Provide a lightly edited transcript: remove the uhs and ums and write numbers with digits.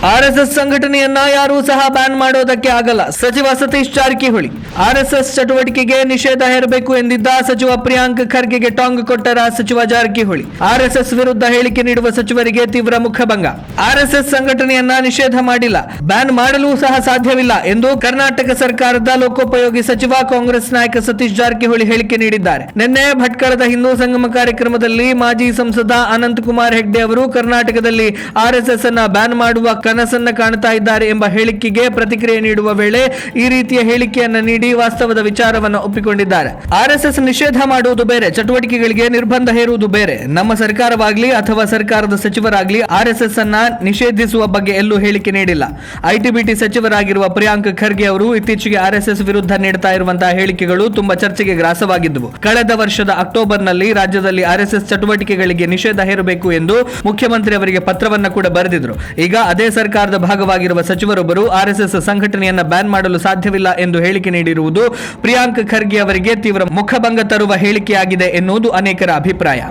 RSS ಸಂಘಟನೆಯನ್ನ ಯಾರೂ ಸಹ ban ಮಾಡೋದಕ್ಕೆ ಆಗಲ್ಲ. ಸಚಿವ ಸತೀಶ್ ಜಾರಕಿಹೊಳಿ ಆರ್ಎಸ್ಎಸ್ ಚಟುವಟಿಕೆಗೆ ನಿಷೇಧ ಹೇರಬೇಕು ಎಂದಿದ್ದ ಸಚಿವ ಪ್ರಿಯಾಂಕ್ ಖರ್ಗೆಗೆ ಟಾಂಗ್ ಕೊಟ್ಟರ ಸಚಿವ ಜಾರಕಿಹೊಳಿ. ಆರ್ಎಸ್ಎಸ್ ವಿರುದ್ಧ ಹೇಳಿಕೆ ನೀಡುವ ಸಚಿವರಿಗೆ ತೀವ್ರ ಮುಖಭಂಗ. ಆರ್ಎಸ್ಎಸ್ ಸಂಘಟನೆಯನ್ನ ನಿಷೇಧ ಮಾಡಿಲ್ಲ, ಬ್ಯಾನ್ ಮಾಡಲು ಸಹ ಸಾಧ್ಯವಿಲ್ಲ ಎಂದು ಕರ್ನಾಟಕ ಸರ್ಕಾರದ ಲೋಕೋಪಯೋಗಿ ಸಚಿವ ಕಾಂಗ್ರೆಸ್ ನಾಯಕ ಸತೀಶ್ ಜಾರಕಿಹೊಳಿ ಹೇಳಿಕೆ ನೀಡಿದ್ದಾರೆ. ನಿನ್ನೆ ಭಟ್ಕಳದ ಹಿಂದೂ ಸಂಗಮ ಕಾರ್ಯಕ್ರಮದಲ್ಲಿ ಮಾಜಿ ಸಂಸದ ಅನಂತ್ ಕುಮಾರ್ ಹೆಗ್ಡೆ ಅವರು ಕರ್ನಾಟಕದಲ್ಲಿ ಆರ್ಎಸ್ಎಸ್ ಅನ್ನ ಬ್ಯಾನ್ ಮಾಡುವ ಕನಸನ್ನ ಕಾಣುತ್ತಾ ಇದ್ದಾರೆ ಎಂಬ ಹೇಳಿಕೆಗೆ ಪ್ರತಿಕ್ರಿಯೆ ನೀಡುವ ವೇಳೆ ಈ ರೀತಿಯ ಹೇಳಿಕೆಯನ್ನ ನೀಡಿ ವಾಸ್ತವದ ವಿಚಾರವನ್ನು ಒಪ್ಪಿಕೊಂಡಿದ್ದಾರೆ. ಆರ್ಎಸ್ಎಸ್ ನಿಷೇಧ ಮಾಡುವುದು ಬೇರೆ, ಚಟುವಟಿಕೆಗಳಿಗೆ ನಿರ್ಬಂಧ ಹೇರುವುದು ಬೇರೆ. ನಮ್ಮ ಸರ್ಕಾರವಾಗಲಿ ಅಥವಾ ಸರ್ಕಾರದ ಸಚಿವರಾಗಲಿ ಆರ್ಎಸ್ಎಸ್ ಅನ್ನ ನಿಷೇಧಿಸುವ ಬಗ್ಗೆ ಎಲ್ಲೂ ಹೇಳಿಕೆ ನೀಡಿಲ್ಲ. ಐಟಿಬಿಟಿ ಸಚಿವರಾಗಿರುವ ಪ್ರಿಯಾಂಕ್ ಖರ್ಗೆ ಅವರು ಇತ್ತೀಚೆಗೆ ಆರ್ಎಸ್ಎಸ್ ವಿರುದ್ಧ ನೀಡುತ್ತಾ ಇರುವಂತಹ ಹೇಳಿಕೆಗಳು ತುಂಬಾ ಚರ್ಚೆಗೆ ಗ್ರಾಸವಾಗಿದ್ದವು. ಕಳೆದ ವರ್ಷದ ಅಕ್ಟೋಬರ್ನಲ್ಲಿ ರಾಜ್ಯದಲ್ಲಿ ಆರ್ಎಸ್ಎಸ್ ಚಟುವಟಿಕೆಗಳಿಗೆ ನಿಷೇಧ ಹೇರಬೇಕು ಎಂದು ಮುಖ್ಯಮಂತ್ರಿ ಅವರಿಗೆ ಪತ್ರವನ್ನು ಕೂಡ ಬರೆದಿದ್ರು. ಈಗ ಅದೇ ಸರ್ಕಾರದ ಭಾಗವಾಗಿರುವ ಸಚಿವರೊಬ್ಬರು ಆರ್ಎಸ್ಎಸ್ ಸಂಘಟನೆಯನ್ನ ಬ್ಯಾನ್ ಮಾಡಲು ಸಾಧ್ಯವಿಲ್ಲ ಎಂದು ಹೇಳಿಕೆ ನೀಡಿರುವುದು ಪ್ರಿಯಾಂಕ್ ಖರ್ಗೆ ಅವರಿಗೆ ತೀವ್ರ ಮುಖಭಂಗ ತರುವ ಹೇಳಿಕೆಯಾಗಿದೆ ಎನ್ನುವುದು ಅನೇಕರ ಅಭಿಪ್ರಾಯ.